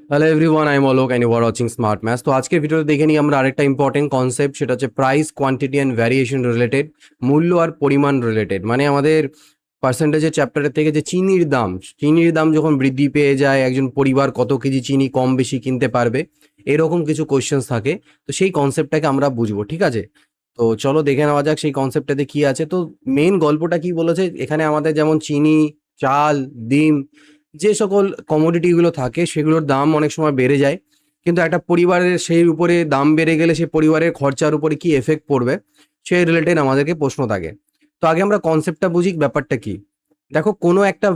Hello everyone, I am Alok and you are watching smart maths. তো আজকের ভিডিওতে দেখে নিই আমরা আরেকটা ইম্পর্টেন্ট কনসেপ্ট, সেটা হচ্ছে price, quantity and variation related, মূল্য আর পরিমাণ রিলেটেড। মানে আমাদের পার্সেন্টেজের চ্যাপ্টারের থেকে যে চিনির দাম যখন বৃদ্ধি পেয়ে যায়, একজন পরিবার কত কেজি চিনি কম বেশি কিনতে পারবে, এরকম কিছু কোয়েশ্চেন্স থাকে। তো সেই কনসেপ্টটাকে আমরা বুঝবো, ঠিক আছে? তো চলো দেখে নেওয়া যাক সেই কনসেপ্টটাতে কি আছে। তো মেন গল্পটা কি বলেছে এখানে, আমাদের যেমন চিনি, চাল, ডিম, যে সকল কমোডিটিগুলো থাকে সেগুলোর দাম অনেক সময় বেড়ে যায়, কিন্তু একটা পরিবারের সেই উপরে দাম বেড়ে গেলে সে পরিবারের খরচার উপরে কি এফেক্ট পড়বে, সেই রিলেটেড আমাদেরকে প্রশ্ন থাকে। তো আগে আমরা কনসেপ্টটা বুঝি, ব্যাপারটা কি। দেখো, কোনো একটা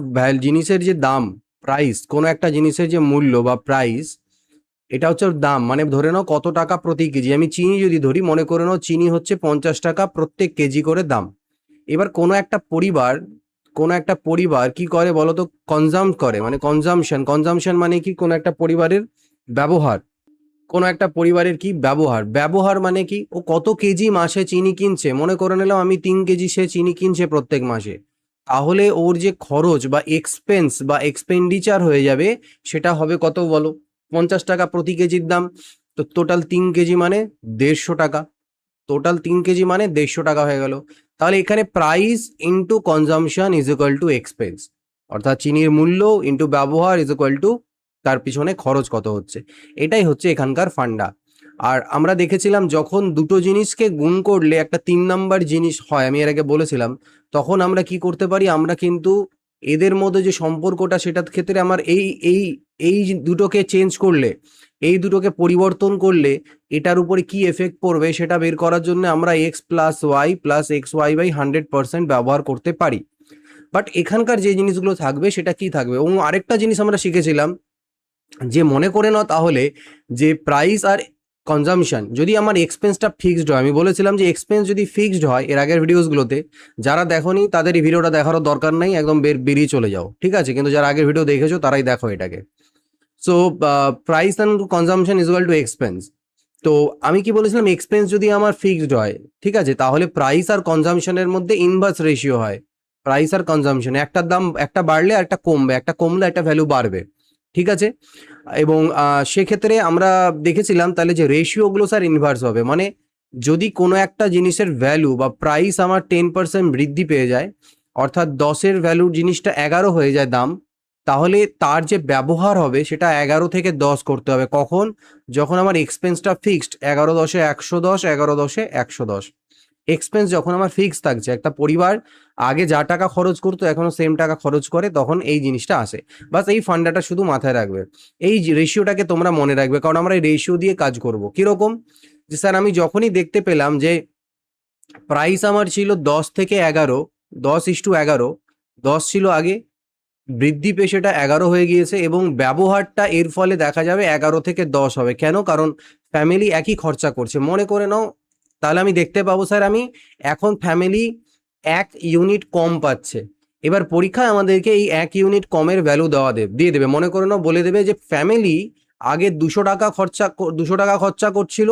জিনিসের যে দাম, প্রাইস, কোনো একটা জিনিসের যে মূল্য বা প্রাইস, এটা হচ্ছে ওর দাম। মানে ধরে নাও কত টাকা প্রতি কেজি। আমি চিনি যদি ধরি, মনে করে নাও চিনি হচ্ছে 50 টাকা প্রত্যেক কেজি করে দাম। এবার কোনো একটা পরিবার কি করে বলতো, কনজাম করে, মানে কনজামশন মানে কি, কোনো একটা পরিবারের ব্যবহার। কোনো একটা পরিবারের কি ব্যবহার মানে কি, ও কত কেজি মাসে চিনি কিনছে। মনে করে নিলাম আমি 3 কেজি সে চিনি কিনছে প্রত্যেক মাসে, তাহলে ওর যে খরচ বা এক্সপেন্স বা এক্সপেন্ডিচার হয়ে যাবে, সেটা হবে কত বলো? 50 টাকা প্রতি কেজির দাম। তো টোটাল 3 কেজি মানে 150 টাকা হয়ে গেল। তাহলে এখানে price into consumption is equal to expense, অর্থাৎ চিনির মূল্য ইন্টু ব্যবহার ইজ ইকুয়াল টু তার পিছনে খরচ কত হচ্ছে। এটাই হচ্ছে এখানকার ফান্ডা। আর আমরা দেখেছিলাম যখন দুটো জিনিসকে গুণ করলে একটা 3 নাম্বার জিনিস হয়, আমি এর আগে বলেছিলাম, তখন আমরা কি করতে পারি, আমরা কিন্তু এদের মধ্যে যে সম্পর্কটা, সেটার ক্ষেত্রে আমার এই দুটোকে চেঞ্জ করলে, এই দুটোকে পরিবর্তন করলে এটার উপরে কি এফেক্ট পড়বে সেটা বের করার জন্য আমরা x plus y plus x y by 100% ব্যবহার করতে পারি। বাট এখানকার যে জিনিসগুলো থাকবে সেটা কি থাকবে, এবং আরেকটা জিনিস আমরা শিখেছিলাম, যে মনে করে নাও তাহলে যে প্রাইস আর কনজামশন, যদি আমার এক্সপেন্সটা ফিক্সড হয়, আমি বলেছিলাম যে এক্সপেন্স যদি ফিক্সড হয় এর আগের ভিডিওসগুলোতে, যারা দেখোনি তাদের এই ভিডিওটা দেখারও দরকার নেই, একদম বেরিয়ে চলে যাও, ঠিক আছে? কিন্তু যারা আগের ভিডিও দেখেছো তারাই দেখো এটাকে। So price and consumption is equal to expense. তো আমি কি বলেছিলাম, এক্সপেন্স যদি আমার ফিক্সড হয়, ঠিক আছে, তাহলে প্রাইস আর কনজামশনের মধ্যে ইনভার্স রেশিও হয়। প্রাইস আর কনজামশন, একটার দাম একটা বাড়লে আর একটা কমবে, একটা কমলে একটা ভ্যালু বাড়বে, ঠিক আছে? এবং সেক্ষেত্রে আমরা দেখেছিলাম তাহলে যে রেশিওগুলো স্যার ইনভার্স হবে। মানে যদি কোনো একটা জিনিসের ভ্যালু বা প্রাইস আমার 10% বৃদ্ধি পেয়ে যায়, অর্থাৎ 10-এর ভ্যালু জিনিসটা 11 হয়ে যায় দাম, তাহলে তার যে ব্যবহার হবে সেটা 11 থেকে 10 করতে হবে। কখন? যখন আমার এক্সপেন্সটা ফিক্সড, 11 10-এ 110, 11 10-এ 110। এক্সপেন্স যখন আমার ফিক্স থাকছে, একটা পরিবার আগে যা টাকা খরচ করতো এখনো সেম টাকা খরচ করে, তখন এই জিনিসটা আসে। বাস এই ফান্ডাটা শুধু মাথায় রাখবে, এই রেশিওটাকে তোমরা মনে রাখবে, কারণ আমরা এই রেশিও দিয়ে কাজ করব। কিরকম? যে স্যার আমি যখনই দেখতে পেলাম যে প্রাইস আমার ছিল 10 থেকে 11, 10:11, 10 ছিল আগে, বৃদ্ধি পেয়ে সেটা 11 হয়ে গিয়েছে, এবং ব্যবহারটা এর ফলে দেখা যাবে 11 থেকে 10 হবে। কেন? কারণ ফ্যামিলি একই খরচা করছে, মনে করে নাও। তাহলে আমি দেখতে পাবো স্যার আমি এখন ফ্যামিলি 1 ইউনিট কম পাচ্ছে। এবার পরীক্ষায় আমাদেরকে এই 1 ইউনিট কমের ভ্যালু দিয়ে দেবে। মনে করে নাও বলে দেবে যে ফ্যামিলি আগে 200 টাকা খরচা করছিল,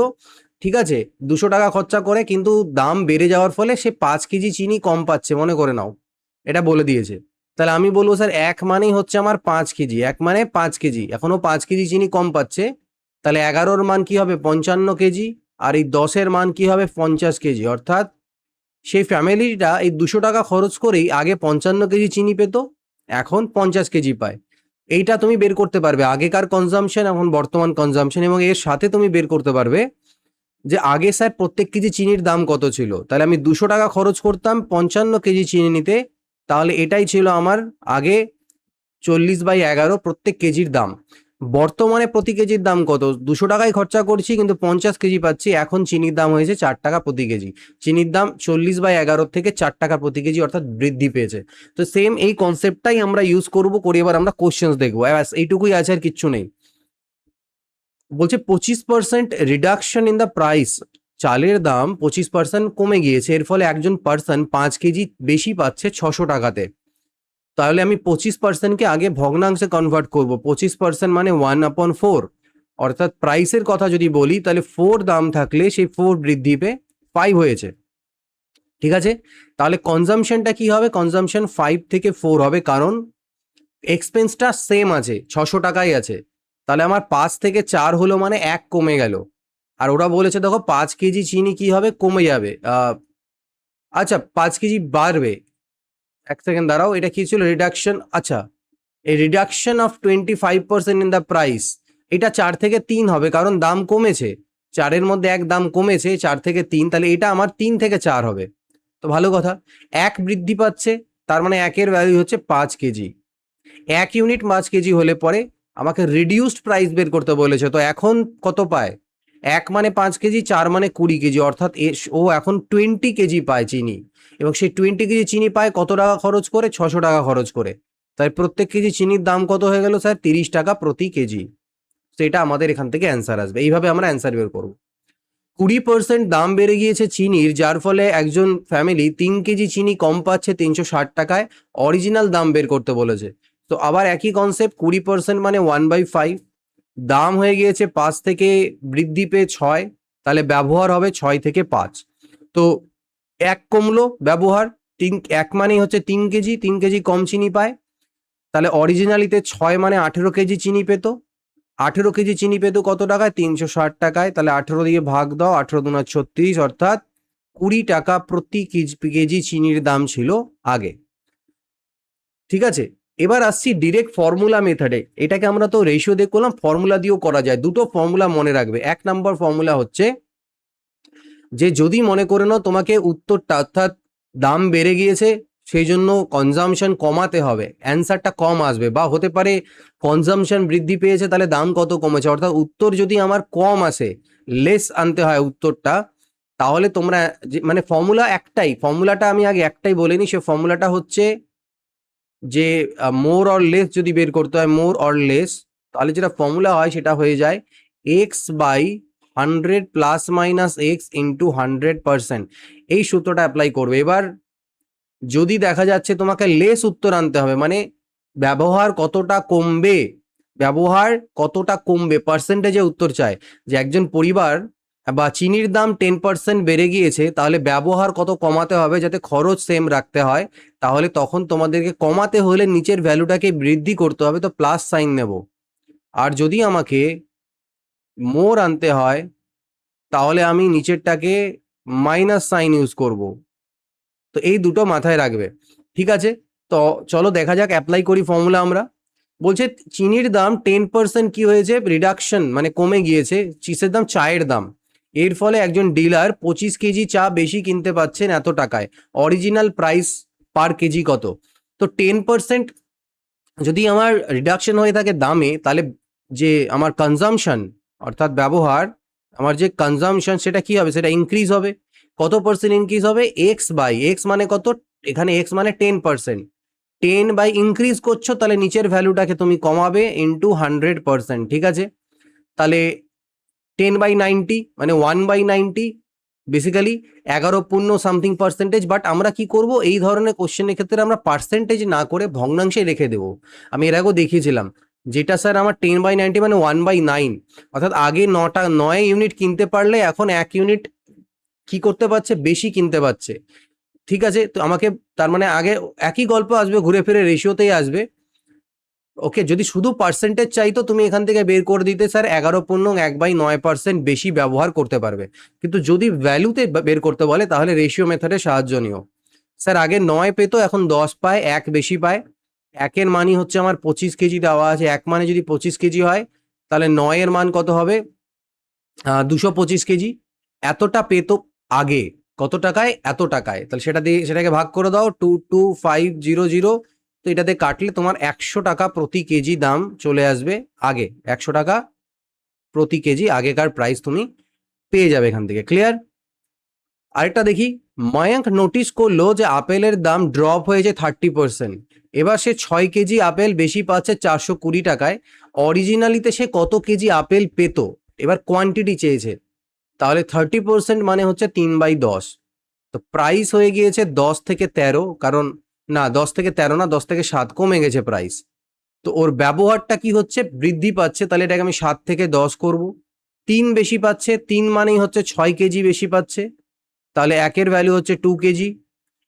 ঠিক আছে? 200 টাকা খরচা করে, কিন্তু দাম বেড়ে যাওয়ার ফলে সে 5 কেজি চিনি কম পাচ্ছে, মনে করে নাও, এটা বলে দিয়েছে। তাহলে আমি বলবো স্যার 1 মানেই হচ্ছে আমার 5 কেজি, 1 মানে 5 কেজি, এখনো 5 কেজি চিনি কম পাচ্ছে। তাহলে 11-র মান কি হবে? 55 কেজি। আর এই 10-এর মান কি হবে? 50 কেজি। অর্থাৎ সেই ফ্যামিলিটা এই 200 টাকা খরচ করেই আগে 55 কেজি চিনি পেত, এখন 50 কেজি পায়। এইটা তুমি বের করতে পারবে, আগেকার কনজামশন এখন বর্তমান কনজামশন, এবং এর সাথে তুমি বের করতে পারবে যে আগে স্যার প্রত্যেক কেজি চিনির দাম কত ছিল। তাহলে আমি 200 টাকা খরচ করতাম 55 কেজি চিনি নিতে, তাহলে এটাই ছিল আমার আগে 40/11 প্রত্যেক কেজির দাম। বর্তমানে প্রতি কেজির দাম কত? 200 টাকায় খরচা করছি কিন্তু 50 কেজি পাচ্ছি, এখন চিনির দাম হয়েছে 4 টাকা প্রতি কেজি। চিনির দাম 40/11 থেকে 4 টাকা প্রতি কেজি, অর্থাৎ বৃদ্ধি পেয়েছে। তো সেম এই কনসেপ্টটাই আমরা ইউজ করে এবার আমরা কোশ্চেন্স দেখবো, ব্যাস এইটুকুই আছে, আর কিচ্ছু নেই। বলছে 25% রিডাকশন ইন দ্য প্রাইস, চালের দাম 25% কমে গিয়েছে, এর ফলে একজন পার্সন 5 কেজি বেশি পাচ্ছে 600 টাকাতে। তাহলে আমি 25%কে আগে ভগ্নাংশে কনভার্ট করব। 25% মানে 1/4, অর্থাৎ প্রাইসের কথা যদি বলি তাহলে 4 দাম থাকলে সেই 4 বৃদ্ধি পেয়ে 5 হয়েছে, ঠিক আছে? তাহলে কনজামশনটা কি হবে? কনজামশন 5 থেকে 4 হবে, কারণ এক্সপেন্সটা সেম আছে, 600 টাকাই আছে। তাহলে আমার 5 থেকে 4 হলো মানে 1 কমে গেল। আর ওরা বলেছে দেখো 5 কেজি চিনি কি হবে, কমে যাবে। আচ্ছা 5 কেজি বাড়বে। এক সেকেন্ড দাঁড়াও, এটা কি ছিল রিডাকশন? আচ্ছা, এই reduction of 25% in the price, এটা 4 থেকে 3 হবে কারণ দাম কমেছে। 4-এর মধ্যে 1 দাম কমেছে, 4 থেকে 3, তাহলে এটা আমার 3 থেকে 4 হবে। তো ভালো কথা, 1 বৃদ্ধি পাচ্ছে, তার মানে 1-এর ভ্যালু হচ্ছে 5 কেজি। 1 ইউনিট 5 কেজি হলে পরে আমাকে রিডিউসড প্রাইস বের করতে বলেছে। তো এখন কত পায়? 1 মানে 5 কেজি, 4 মানে 20 কেজি, অর্থাৎ ও এখন 20 কেজি পায় চিনি। এবং সেই 20 কেজি চিনি পায় কত টাকা খরচ করে? 600 টাকা খরচ করে। তাই প্রত্যেক কেজি চিনির দাম কত হয়ে গেল স্যার? 30 টাকা প্রতি কেজি। তো এটা আমাদের এখান থেকে অ্যান্সার আসবে। এইভাবে আমরা অ্যান্সার বের করব। 20% দাম বেড়ে গিয়েছে চিনির, যার ফলে একজন ফ্যামিলি 3 কেজি চিনি কম পাচ্ছে 360 টাকায়। অরিজিনাল দাম বের করতে বলেছে। তো আবার একই কনসেপ্ট, 20% মানে 1/5, দাম হয়ে গিয়েছে 5 থেকে বৃদ্ধি পেয়ে 6, তাহলে ব্যবহার হবে 6 থেকে 5। তো 1 কমলো ব্যবহার, 1 মানেই হচ্ছে 3 কেজি, 3 কেজি কম চিনি পায়। তাহলে অরিজিনালিতে 6 মানে 18 কেজি চিনি পেত। 18 কেজি চিনি পেত কত টাকায়? 360 টাকায়। তাহলে 18 দিয়ে ভাগ দাও, 18 দুনা 36, অর্থাৎ 20 টাকা প্রতি কেজি চিনির দাম ছিল আগে। ঠিক আছে, এবার আসছি ডিরেক্ট ফর্মুলা মেথডে। এটাকে আমরা তো রেশিও দিয়ে করলাম, ফর্মুলা দিয়েও করা যায়। দুটো ফর্মুলা মনে রাখবে। 1 নম্বর ফর্মুলা হচ্ছে যে যদি মনে করে নাও তোমাকে উত্তরটা, অর্থাৎ দাম বেড়ে গিয়েছে সেই জন্য কনজামশন কমাতে হবে, অ্যান্সারটা কম আসবে। বা হতে পারে কনজামশন বৃদ্ধি পেয়েছে, তাহলে দাম কত কমেছে, অর্থাৎ উত্তর যদি আমার কম আসে, লেস আনতে হয় উত্তরটা, তাহলে তোমরা মানে ফর্মুলা একটাই, ফর্মুলাটা আমি আগে একটাই বলে নিই। সে ফর্মুলাটা হচ্ছে যে মোর অর লেস যদি বের করতে হয়, মোর অর লেস, তাহলে যেটা ফর্মুলা হয় সেটা হয়ে যায় x/100 plus minus x into 100%। এই সূত্রটা অ্যাপ্লাই করবে। এবার যদি দেখা যাচ্ছে তোমাকে লেস উত্তর আনতে হবে, মানে ব্যবহার কতটা কমবে, ব্যবহার কতটা কমবে পার্সেন্টেজে উত্তর চায়। যে একজন পরিবার বা চিনির দাম 10% বেড়ে গিয়েছে, তাহলে ব্যবহার কত কমাতে হবে যাতে খরচ সেম রাখতে হয়। তাহলে তখন তোমাদেরকে কমাতে হলে নিচের ভ্যালুটাকে বৃদ্ধি করতে হবে, তো প্লাস সাইন নেব। আর যদি আমাকে মোর আনতে হয়, তাহলে আমি নিচেরটাকে মাইনাস সাইন ইউজ করব। তো এই দুটো মাথায় রাখবে। ঠিক আছে, তো চলো দেখা যাক, অ্যাপ্লাই করি ফর্মুলা আমরা। বলছে চিনির দাম 10% কি হয়েছে? রিডাকশন, মানে কমে গিয়েছে চিসের দাম, চায়ের দাম। এর ফলে একজন ডিলার 25 কেজি চা বেশি কিনতে পাচ্ছেন এত টাকায়। অরিজিনাল প্রাইস পার কেজি কত? তো 10% যদি আমার রিডাকশন হয়ে থাকে দামে, তাহলে যে আমার কনজামশন, অর্থাৎ ব্যবহার, আমার যে কনজামশন সেটা কি হবে? সেটা ইনক্রিজ হবে। কত পার্সেন্ট ইনক্রিজ হবে? এক্স মানে কত? এখানে এক্স মানে 10%। 10 বাই ইনক্রিজ করছো, তাহলে নিচের ভ্যালুটাকে তুমি কমাবে ইন্টু 100%। ঠিক আছে, তাহলে 10/90 মানে 1/90, বেসিক্যালি 11 সামথিং পার্সেন্টেজ। বাট আমরা কি করব, এই ধরনের কোশ্চেনের ক্ষেত্রে আমরা পার্সেন্টেজ না করে ভগ্নাংশে রেখে দেবো। আমি এর আগেও দেখিয়েছিলাম, যেটা স্যার আমার 10/90 মানে 1/9, অর্থাৎ আগে 9 ইউনিট কিনতে পারলে এখন 1 ইউনিট কি করতে পারছে? বেশি কিনতে পারছে। ঠিক আছে, তো আমাকে তার মানে আগে একই গল্প আসবে, ঘুরে ফিরে রেশিওতেই আসবে। ওকে, যদি শুধু পার্সেন্টেজ চাইতো তুমি এখান থেকে বের করে দিতে স্যার 11/1/9% বেশি ব্যবহার করতে পারবে। কিন্তু যদি ভ্যালুতে বের করতে বলে, তাহলে রেশিও মেথডের সাহায্য নিও। স্যার আগে 9 পেতো, এখন 10 পায়, 1 বেশি পায়। 1-এর মানই হচ্ছে আমার 25 কেজি দেওয়া আছে। 1 মানে যদি 25 কেজি হয়, তাহলে 9-এর মান কত হবে? 225 কেজি। এতটা পেতো আগে, কত টাকায়? এত টাকায়। তাহলে সেটা দিয়ে সেটাকে ভাগ করে দাও 22500। তো এটাতে কাটলে তোমার 100 টাকা প্রতি কেজি দাম চলে আসবে আগে। 100 টাকা প্রতি কেজি আগেকার প্রাইস তুমি পেয়ে যাবে এখান থেকে। ক্লিয়ার? আরেকটা দেখি, ময়াঙ্ক নোটিস করলো যে আপেলের দাম ড্রপ হয়েছে 30%। এবার সে 6 কেজি আপেল বেশি পাচ্ছে 420 টাকায়। অরিজিনালিতে সে কত কেজি আপেল পেত? এবার কোয়ান্টিটি চেয়েছে। তাহলে 30% মানে হচ্ছে 3/10। তো প্রাইস হয়ে গিয়েছে 10 থেকে 13, কারণ না 10 থেকে 13 না, 10 থেকে 7 কমে গেছে প্রাইস। তো ওর ব্যবহারটা কি হচ্ছে? বৃদ্ধি পাচ্ছে। তাহলে এটাকে আমি 7 থেকে 10 করব। 3 বেশি পাচ্ছে, 3 মানেই হচ্ছে 6 কেজি বেশি পাচ্ছে। তাহলে 1-এর ভ্যালু হচ্ছে 2 কেজি।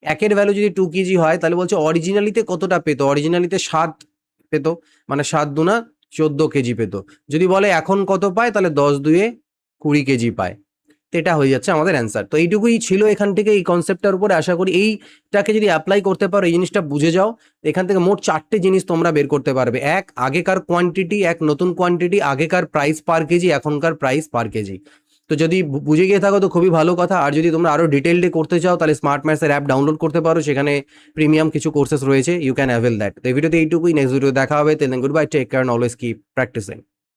1-এর ভ্যালু যদি 2 কেজি হয়, তাহলে বলছে অরিজিনালিতে কতটা পেতো? অরিজিনালিতে 7 পেতো, মানে 7 দুনা 14 কেজি পেত। যদি বলে এখন কত পায়, তাহলে 10 দুয়ে 20 কেজি পায়। তো এটা হয়ে যাচ্ছে আমাদের অ্যান্সার। তো এইটুকুই ছিল এখান থেকে এই কনসেপ্টটার উপরে। আশা করি এইটাকে যদি অ্যাপ্লাই করতে পারো, এই জিনিসটা বুঝে যাও, এখান থেকে মোট 4টে জিনিস তোমরা বের করতে পারবে। এক, আগেকার কোয়ান্টিটি, এক নতুন কোয়ান্টিটি, আগেকার প্রাইস পার কেজি, এখনকার প্রাইস পার কেজি। তো যদি বুঝে গিয়ে থাকো তো খুবই ভালো কথা। আর যদি তোমরা আরো ডিটেইলডে করতে চাও, তাহলে স্মার্ট ম্যাথসের অ্যাপ ডাউনলোড করতে পারো, সেখানে প্রিমিয়াম কিছু কোর্সেস রয়েছে, ইউ ক্যান অ্যাভেল দ্যাট। তো এই ভিডিওতে এইটুকুই, নেক্সট ভিডিও দেখা হবে। তেল good bye, take care, always keep practising.